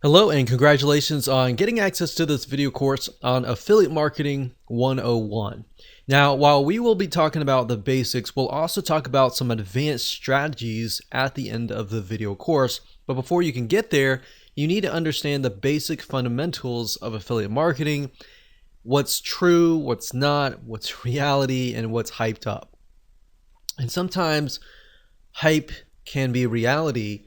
Hello and congratulations on getting access to this video course on Affiliate Marketing 101. Now, while we will be talking about the basics, we'll also talk about some advanced strategies at the end of the video course. But before you can get there, you need to understand the basic fundamentals of affiliate marketing, what's true, what's not, what's reality, and what's hyped up. And sometimes hype can be reality,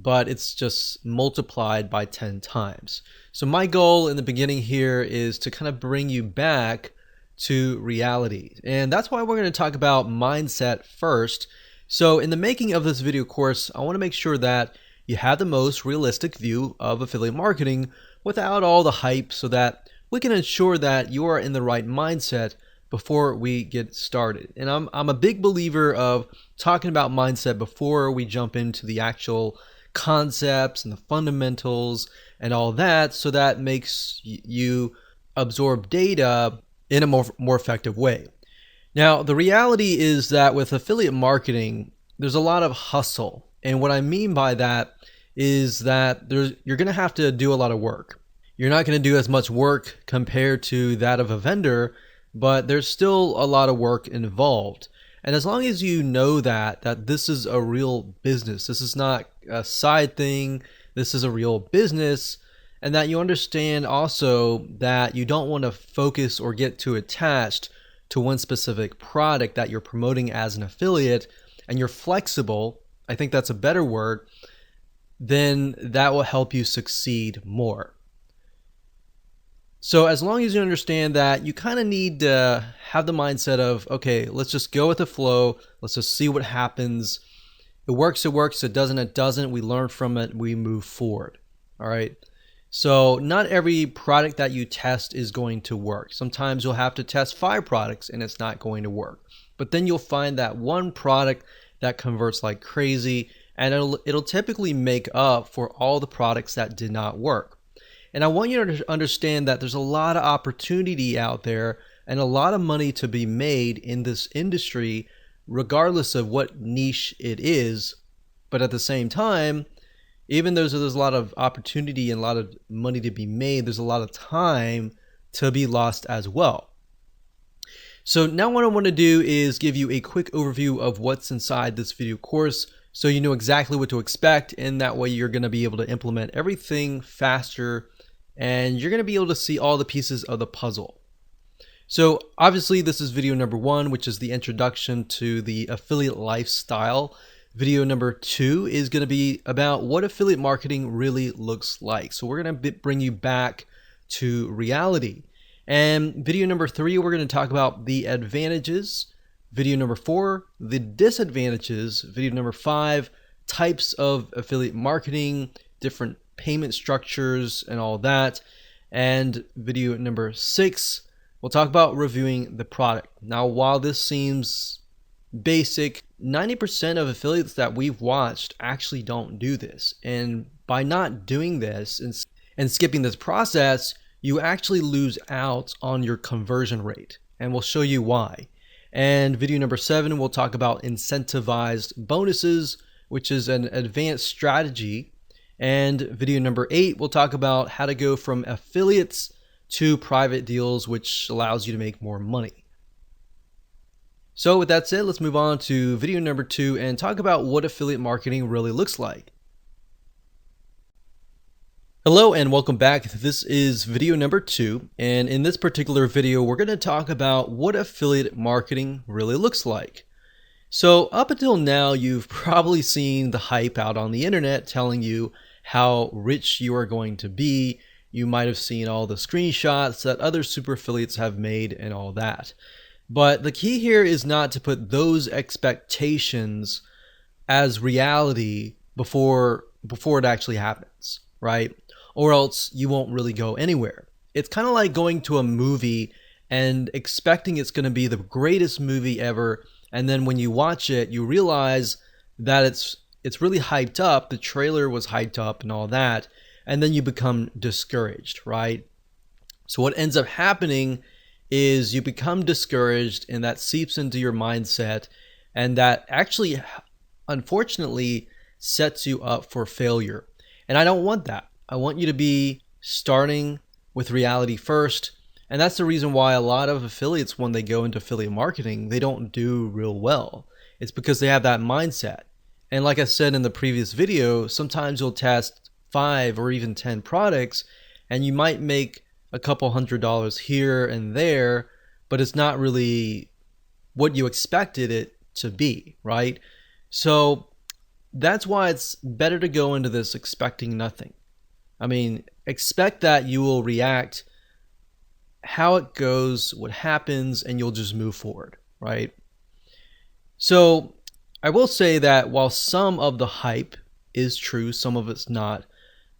but it's just multiplied by 10 times. So my goal in the beginning here is to kind of bring you back to reality. And that's why we're going to talk about mindset first. So in the making of this video course, I want to make sure that you have the most realistic view of affiliate marketing without all the hype, so that we can ensure that you are in the right mindset before we get started. And I'm a big believer of talking about mindset before we jump into the actual concepts and the fundamentals and all that, so that makes you absorb data in a more effective way. Now, the reality is that with affiliate marketing, there's a lot of hustle. And what I mean by that is that you're going to have to do a lot of work. You're not going to do as much work compared to that of a vendor, but there's still a lot of work involved. And as long as you know that this is a real business, this is not a side thing, this is a real business, and that you understand also that you don't want to focus or get too attached to one specific product that you're promoting as an affiliate, and you're flexible, I think that's a better word, then that will help you succeed more. So as long as you understand that, you kind of need to have the mindset of, okay, let's just go with the flow. Let's just see what happens. It works, it doesn't. We learn from it, we move forward. All right. So not every product that you test is going to work. Sometimes you'll have to test 5 products and it's not going to work. But then you'll find that one product that converts like crazy, and it'll typically make up for all the products that did not work. And I want you to understand that there's a lot of opportunity out there and a lot of money to be made in this industry, regardless of what niche it is. But at the same time, even though there's a lot of opportunity and a lot of money to be made, there's a lot of time to be lost as well. So now what I want to do is give you a quick overview of what's inside this video course, so you know exactly what to expect, and that way you're going to be able to implement everything faster, and you're going to be able to see all the pieces of the puzzle. So obviously this is video number 1, which is the introduction to the affiliate lifestyle. Video number 2 is going to be about what affiliate marketing really looks like. So we're going to bring you back to reality. And video number 3, we're going to talk about the advantages. Video number 4, the disadvantages. Video number 5, types of affiliate marketing, different payment structures and all that. And video number 6, we'll talk about reviewing the product. Now, while this seems basic, 90% of affiliates that we've watched actually don't do this. And by not doing this and skipping this process, you actually lose out on your conversion rate. And we'll show you why. And video number 7, we'll talk about incentivized bonuses, which is an advanced strategy. And video number 8, we'll talk about how to go from affiliates to private deals, which allows you to make more money. So with that said, let's move on to video number 2 and talk about what affiliate marketing really looks like. Hello and welcome back. This is video number 2, and in this particular video, we're going to talk about what affiliate marketing really looks like. So up until now, you've probably seen the hype out on the internet telling you how rich you are going to be. You might have seen all the screenshots that other super affiliates have made and all that. But the key here is not to put those expectations as reality before it actually happens, right? Or else you won't really go anywhere. It's kind of like going to a movie and expecting it's going to be the greatest movie ever, and then when you watch it, you realize that it's really hyped up, the trailer was hyped up and all that, and then you become discouraged, right? So what ends up happening is you become discouraged, and that seeps into your mindset, and that actually, unfortunately, sets you up for failure. And I don't want that. I want you to be starting with reality first. And that's the reason why a lot of affiliates, when they go into affiliate marketing, they don't do real well. It's because they have that mindset. And like I said in the previous video, sometimes you'll test 5 or even 10 products and you might make a couple $100 here and there, but it's not really what you expected it to be, right? So that's why it's better to go into this expecting nothing. I mean, expect that you will react how it goes, what happens, and you'll just move forward, right? So I will say that while some of the hype is true, some of it's not,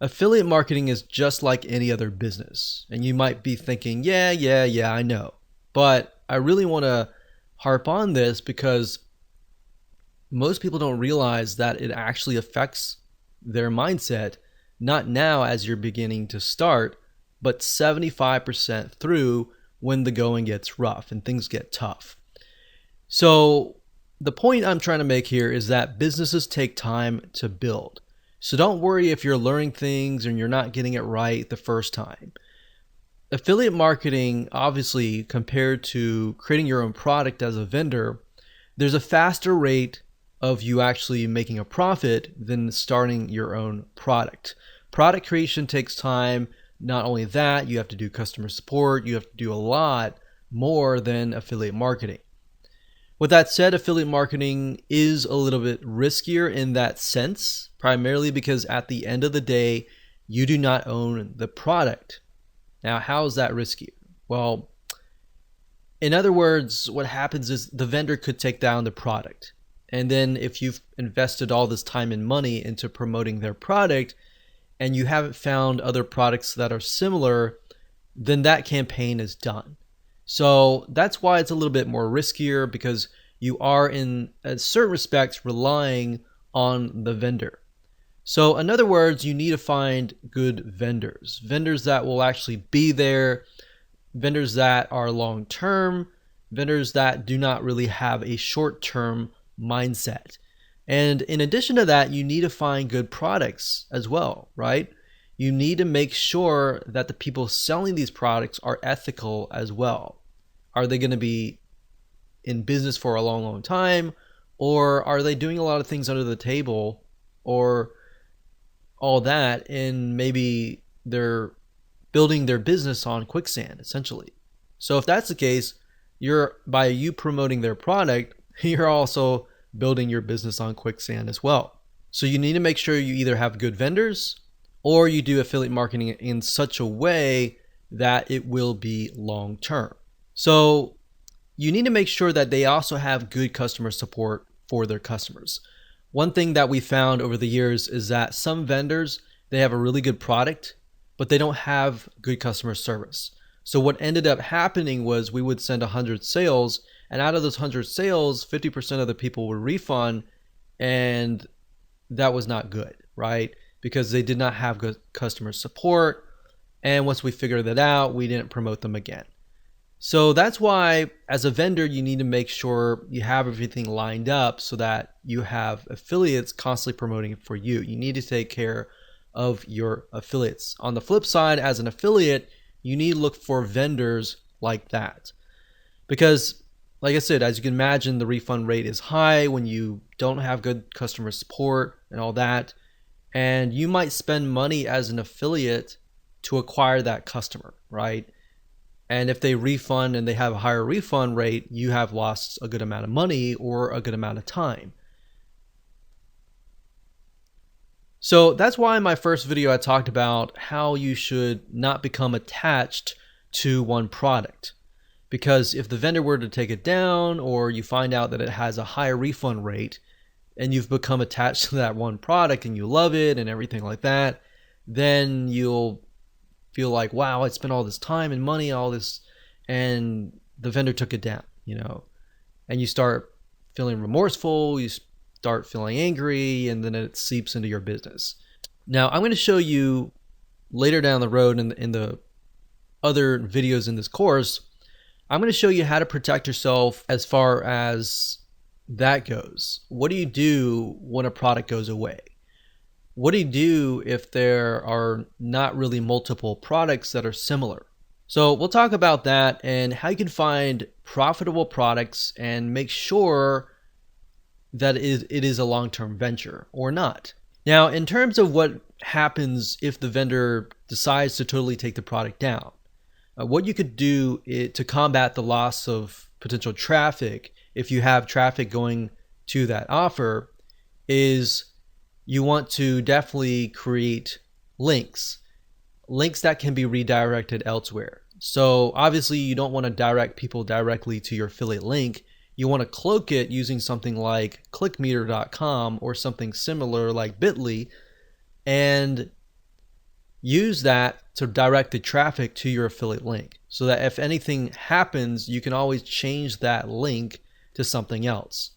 affiliate marketing is just like any other business. And you might be thinking, yeah, I know. But I really want to harp on this because most people don't realize that it actually affects their mindset, not now as you're beginning to start, but 75% through when the going gets rough and things get tough. So the point I'm trying to make here is that businesses take time to build. So don't worry if you're learning things and you're not getting it right the first time. Affiliate marketing, obviously, compared to creating your own product as a vendor, there's a faster rate of you actually making a profit than starting your own product. Product creation takes time. Not only that, you have to do customer support. You have to do a lot more than affiliate marketing. With that said, affiliate marketing is a little bit riskier in that sense, primarily because at the end of the day, you do not own the product. Now, how is that riskier? Well, in other words, what happens is the vendor could take down the product. And then if you've invested all this time and money into promoting their product and you haven't found other products that are similar, then that campaign is done. So that's why it's a little bit more riskier, because you are in certain respects relying on the vendor. So in other words, you need to find good vendors that will actually be there, vendors that are long-term, vendors that do not really have a short-term mindset. And in addition to that, you need to find good products as well, right? You need to make sure that the people selling these products are ethical as well. Are they going to be in business for a long, long time? Or are they doing a lot of things under the table or all that, and maybe they're building their business on quicksand, essentially? So if that's the case, by you promoting their product, you're also building your business on quicksand as well. So you need to make sure you either have good vendors or you do affiliate marketing in such a way that it will be long term. So you need to make sure that they also have good customer support for their customers. One thing that we found over the years is that some vendors, they have a really good product, but they don't have good customer service. So what ended up happening was we would send 100 sales, and out of those 100 sales, 50% of the people would refund, and that was not good, right? Because they did not have good customer support. And once we figured that out, we didn't promote them again. So that's why as a vendor, you need to make sure you have everything lined up so that you have affiliates constantly promoting it for you. You need to take care of your affiliates. On the flip side, as an affiliate, you need to look for vendors like that. Because like I said, as you can imagine, the refund rate is high when you don't have good customer support and all that. And you might spend money as an affiliate to acquire that customer, right? And if they refund and they have a higher refund rate, you have lost a good amount of money or a good amount of time. So that's why in my first video I talked about how you should not become attached to one product. Because if the vendor were to take it down, or you find out that it has a higher refund rate and you've become attached to that one product and you love it and everything like that, then you'll feel like, wow, I spent all this time and money, all this, and the vendor took it down, and you start feeling remorseful, you start feeling angry, and then it seeps into your business. Now, I'm going to show you later down the road in the other videos in this course, I'm going to show you how to protect yourself as far as that goes. What do you do when a product goes away? What do you do if there are not really multiple products that are similar? So we'll talk about that and how you can find profitable products and make sure that it is a long-term venture or not. Now, in terms of what happens if the vendor decides to totally take the product down, what you could do to combat the loss of potential traffic, if you have traffic going to that offer, is you want to definitely create links that can be redirected elsewhere. So obviously you don't want to direct people directly to your affiliate link. You want to cloak it using something like clickmeter.com or something similar like Bitly, and use that to direct the traffic to your affiliate link so that if anything happens, you can always change that link to something else.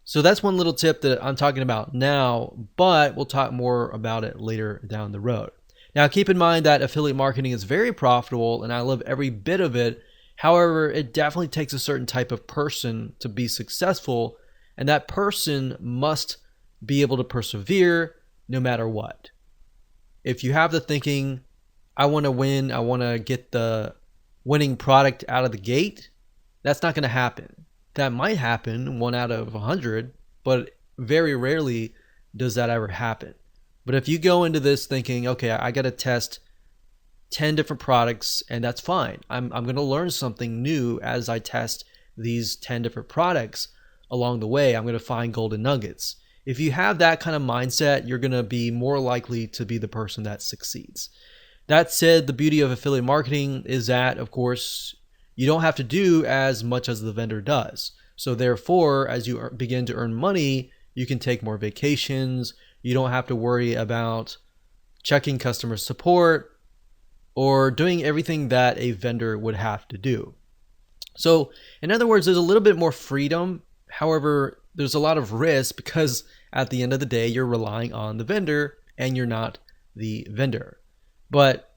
So that's one little tip that I'm talking about now, but we'll talk more about it later down the road. Now, keep in mind that affiliate marketing is very profitable and I love every bit of it. However, it definitely takes a certain type of person to be successful, and that person must be able to persevere no matter what. If you have the thinking, I want to win, I want to get the winning product out of the gate, that's not going to happen. That might happen 1 out of 100, but very rarely does that ever happen. But if you go into this thinking, okay, I got to test 10 different products and that's fine. I'm going to learn something new as I test these 10 different products along the way. I'm going to find golden nuggets. If you have that kind of mindset, you're going to be more likely to be the person that succeeds. That said, the beauty of affiliate marketing is that, of course, you don't have to do as much as the vendor does. So therefore, as you begin to earn money, you can take more vacations. You don't have to worry about checking customer support or doing everything that a vendor would have to do. So in other words, there's a little bit more freedom. However, there's a lot of risk because at the end of the day, you're relying on the vendor and you're not the vendor. But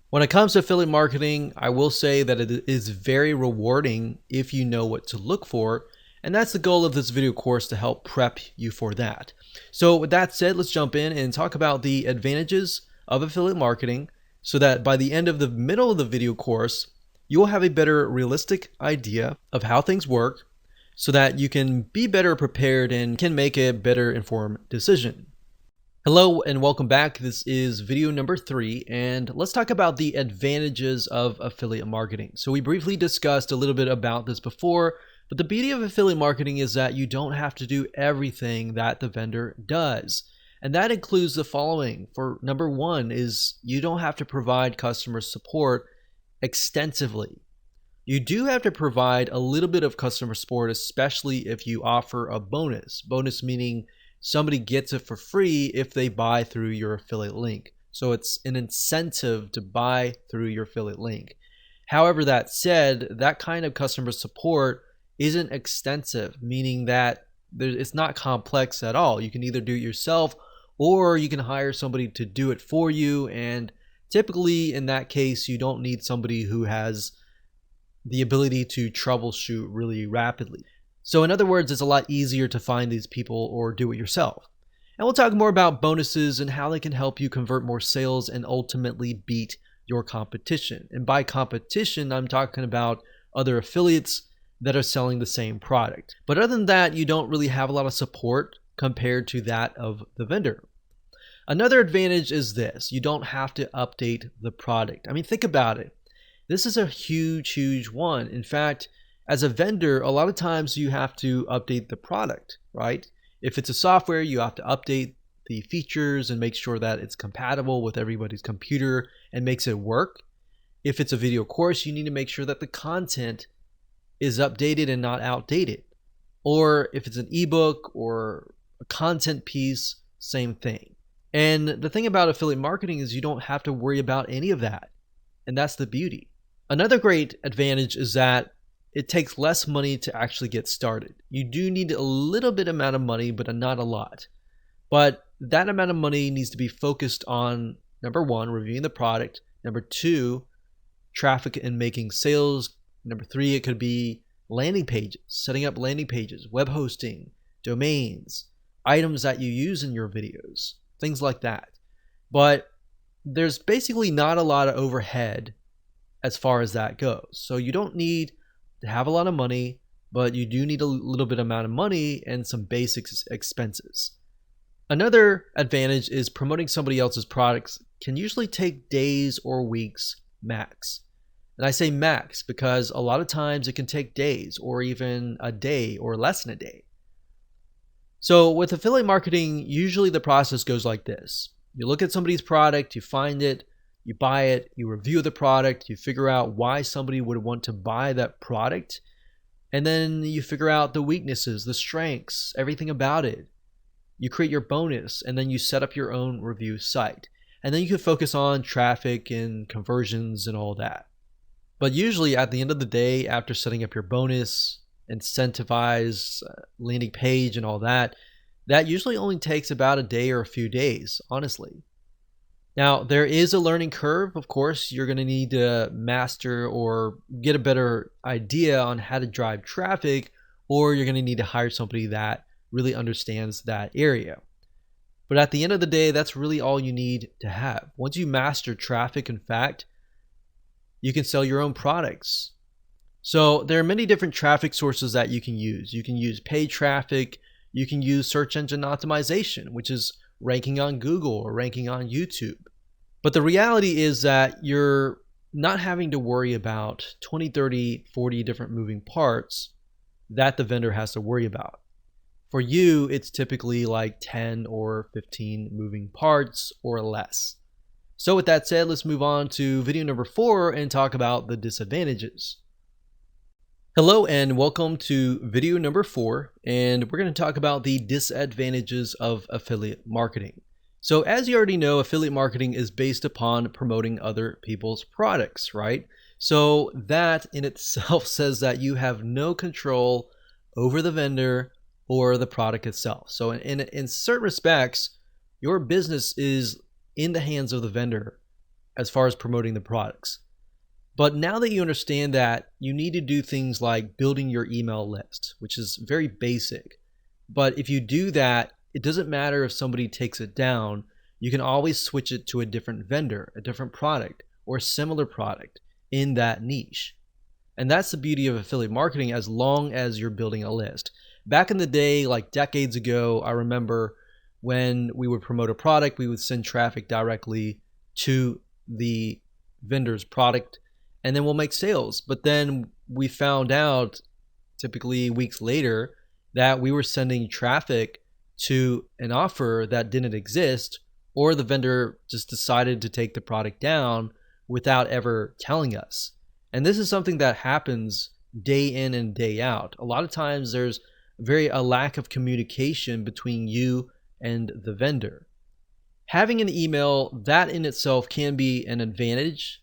when it comes to affiliate marketing, I will say that it is very rewarding if you know what to look for. And that's the goal of this video course, to help prep you for that. So with that said, let's jump in and talk about the advantages of affiliate marketing so that by the end of the middle of the video course, you will have a better realistic idea of how things work so that you can be better prepared and can make a better informed decision. Hello and welcome back. This is video number 3, and let's talk about the advantages of affiliate marketing. So we briefly discussed a little bit about this before, but the beauty of affiliate marketing is that you don't have to do everything that the vendor does. And that includes the following. For number 1 is you don't have to provide customer support extensively. You do have to provide a little bit of customer support, especially if you offer a bonus. Bonus meaning somebody gets it for free if they buy through your affiliate link. So it's an incentive to buy through your affiliate link. However, that said, that kind of customer support isn't extensive, meaning that it's not complex at all. You can either do it yourself or you can hire somebody to do it for you. And typically in that case, you don't need somebody who has the ability to troubleshoot really rapidly. So in other words, it's a lot easier to find these people or do it yourself. And we'll talk more about bonuses and how they can help you convert more sales and ultimately beat your competition. And by competition, I'm talking about other affiliates that are selling the same product. But other than that, you don't really have a lot of support compared to that of the vendor. Another advantage is this: you don't have to update the product. I mean, think about it. This is a huge one. In fact, as a vendor, a lot of times you have to update the product, right? If it's a software, you have to update the features and make sure that it's compatible with everybody's computer and makes it work. If it's a video course, you need to make sure that the content is updated and not outdated. Or if it's an ebook or a content piece, same thing. And the thing about affiliate marketing is you don't have to worry about any of that. And that's the beauty. Another great advantage is that it takes less money to actually get started. You do need a little bit amount of money, but not a lot. But that amount of money needs to be focused on, number 1, reviewing the product. Number 2, traffic and making sales. Number 3, it could be landing pages, setting up landing pages, web hosting, domains, items that you use in your videos. things like that. But there's basically not a lot of overhead as far as that goes. So you don't need to have a lot of money, but you do need a little bit amount of money and some basic expenses. Another advantage is promoting somebody else's products can usually take days or weeks max. And I say max because a lot of times it can take days or even a day or less than a day. So with affiliate marketing, usually the process goes like this. You look at somebody's product, you find it, you buy it, you review the product, you figure out why somebody would want to buy that product, and then you figure out the weaknesses, the strengths, everything about it. You create your bonus, and then you set up your own review site. And then you can focus on traffic and conversions and all that. But usually at the end of the day, after setting up your bonus, incentivize, landing page and all that, that usually only takes about a day or a few days, honestly. Now, there is a learning curve. Of course, you're going to need to master or get a better idea on how to drive traffic, or you're going to need to hire somebody that really understands that area. But at the end of the day, that's really all you need to have. Once you master traffic, in fact, you can sell your own products. So there are many different traffic sources that you can use. You can use paid traffic. You can use search engine optimization, which is ranking on Google or ranking on YouTube. But the reality is that you're not having to worry about 20, 30, 40 different moving parts that the vendor has to worry about. For you, it's typically like 10 or 15 moving parts or less. So with that said, let's move on to video number 4 and talk about the disadvantages. Hello and welcome to video number 4, and we're going to talk about the disadvantages of affiliate marketing. So as you already know, affiliate marketing is based upon promoting other people's products, right? So that in itself says that you have no control over the vendor or the product itself. So in certain respects, your business is in the hands of the vendor as far as promoting the products. But now that you understand that, you need to do things like building your email list, which is very basic. But if you do that, it doesn't matter if somebody takes it down. You can always switch it to a different vendor, a different product, or a similar product in that niche. And that's the beauty of affiliate marketing as long as you're building a list. Back in the day, like decades ago, I remember when we would promote a product, we would send traffic directly to the vendor's product, and then we'll make sales. But then we found out, typically weeks later, that we were sending traffic to an offer that didn't exist, or the vendor just decided to take the product down without ever telling us. And this is something that happens day in and day out. A lot of times there's a lack of communication between you and the vendor. Having an email, that in itself can be an advantage,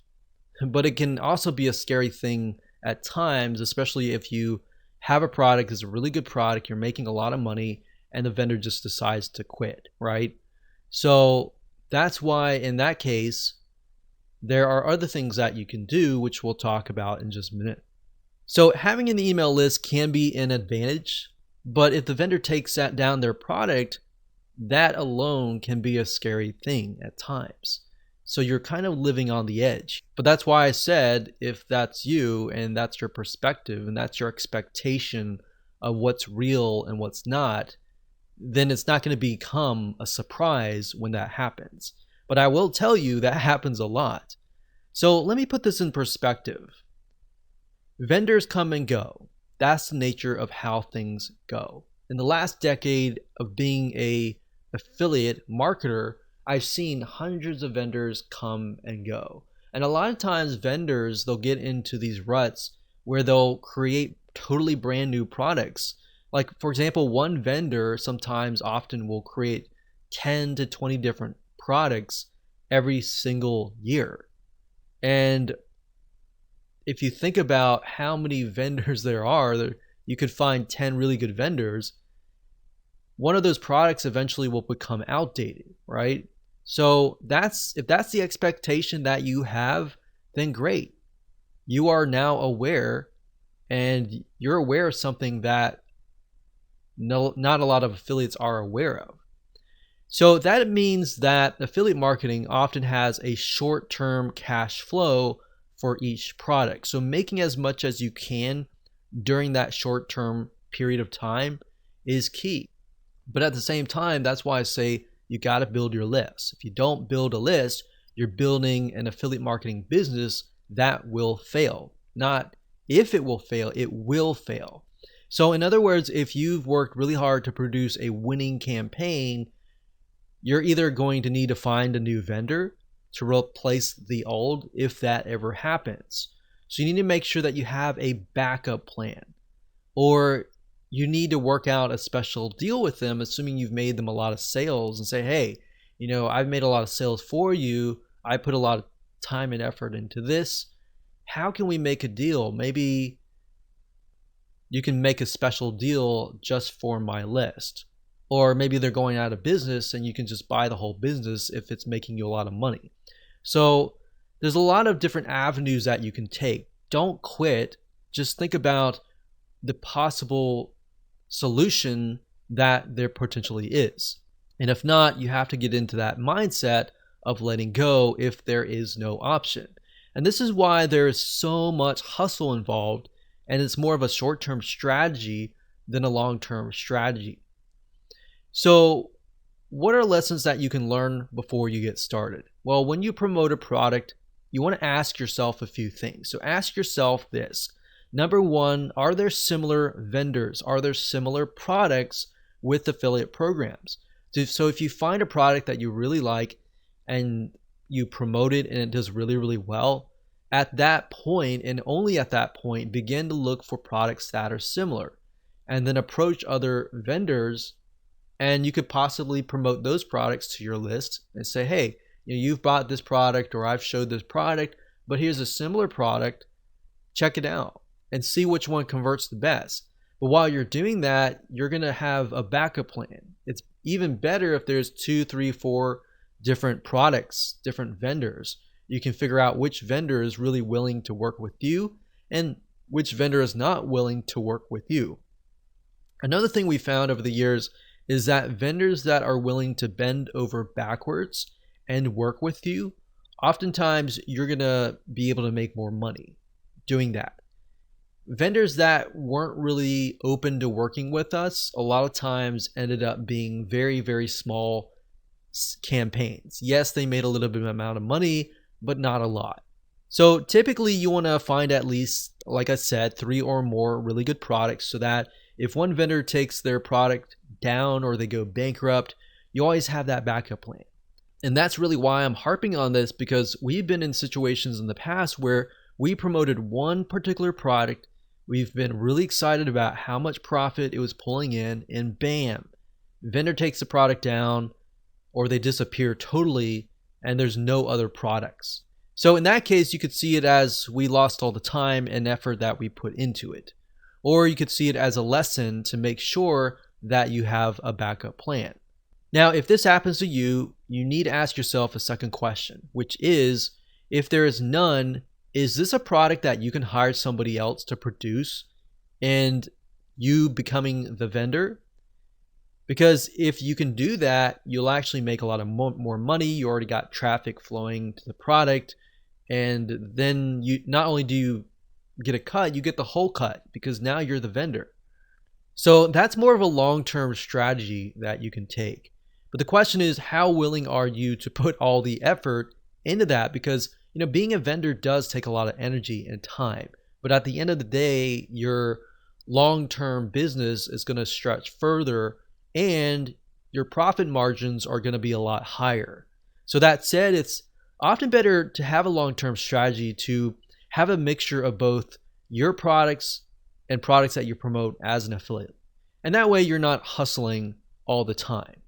but it can also be a scary thing at times, especially if you have a product that's a really good product, you're making a lot of money, and the vendor just decides to quit, right? So that's why in that case, there are other things that you can do, which we'll talk about in just a minute. So having an email list can be an advantage, but if the vendor takes that down their product, that alone can be a scary thing at times. So you're kind of living on the edge. But that's why I said, if that's you and that's your perspective and that's your expectation of what's real and what's not, then it's not going to become a surprise when that happens. But I will tell you that happens a lot. So let me put this in perspective. Vendors come and go. That's the nature of how things go. In the last decade of being an affiliate marketer, I've seen hundreds of vendors come and go. And a lot of times vendors, they'll get into these ruts where they'll create totally brand new products. Like, for example, one vendor often will create 10 to 20 different products every single year. And if you think about how many vendors there are, you could find 10 really good vendors. One of those products eventually will become outdated, right? So if that's the expectation that you have, then great. You are now aware, and you're aware of something that not a lot of affiliates are aware of. So that means that affiliate marketing often has a short-term cash flow for each product. So making as much as you can during that short-term period of time is key. But at the same time, that's why I say you got to build your list. If you don't build a list, you're building an affiliate marketing business that will fail. Not if it will fail, it will fail. So in other words, if you've worked really hard to produce a winning campaign, you're either going to need to find a new vendor to replace the old if that ever happens. So you need to make sure that you have a backup plan, or you need to work out a special deal with them, assuming you've made them a lot of sales, and say, hey, I've made a lot of sales for you. I put a lot of time and effort into this. How can we make a deal? Maybe you can make a special deal just for my list. Or maybe they're going out of business and you can just buy the whole business if it's making you a lot of money. So there's a lot of different avenues that you can take. Don't quit. Just think about the possible solution that there potentially is. And if not, you have to get into that mindset of letting go if there is no option. And this is why there is so much hustle involved, and it's more of a short-term strategy than a long-term strategy. So what are lessons that you can learn before you get started? Well, when you promote a product, you want to ask yourself a few things. So ask yourself this. Number one, are there similar vendors? Are there similar products with affiliate programs? So if you find a product that you really like and you promote it and it does really, really well, at that point, and only at that point, begin to look for products that are similar and then approach other vendors, and you could possibly promote those products to your list and say, hey, you've bought this product, or I've showed this product, but here's a similar product. Check it out and see which one converts the best. But while you're doing that, you're going to have a backup plan. It's even better if there's 2, 3, 4 different products, different vendors. You can figure out which vendor is really willing to work with you and which vendor is not willing to work with you. Another thing we found over the years is that vendors that are willing to bend over backwards and work with you, oftentimes you're going to be able to make more money doing that. Vendors that weren't really open to working with us a lot of times ended up being very, very small campaigns. Yes, they made a little bit of amount of money, but not a lot. So typically you want to find at least, like I said, 3 or more really good products, so that if one vendor takes their product down or they go bankrupt, you always have that backup plan. And that's really why I'm harping on this, because we've been in situations in the past where we promoted one particular product. We've been really excited about how much profit it was pulling in, and bam, vendor takes the product down, or they disappear totally, and there's no other products. So in that case, you could see it as we lost all the time and effort that we put into it. Or you could see it as a lesson to make sure that you have a backup plan. Now, if this happens to you, you need to ask yourself a second question, which is, if there is none, is this a product that you can hire somebody else to produce and you becoming the vendor? Because if you can do that, you'll actually make a lot of more money. You already got traffic flowing to the product. And then you not only do you get a cut, you get the whole cut, because now you're the vendor. So that's more of a long-term strategy that you can take. But the question is, how willing are you to put all the effort into that? Because being a vendor does take a lot of energy and time. But at the end of the day, your long-term business is going to stretch further, and your profit margins are going to be a lot higher. So that said, it's often better to have a long-term strategy, to have a mixture of both your products and products that you promote as an affiliate. And that way you're not hustling all the time.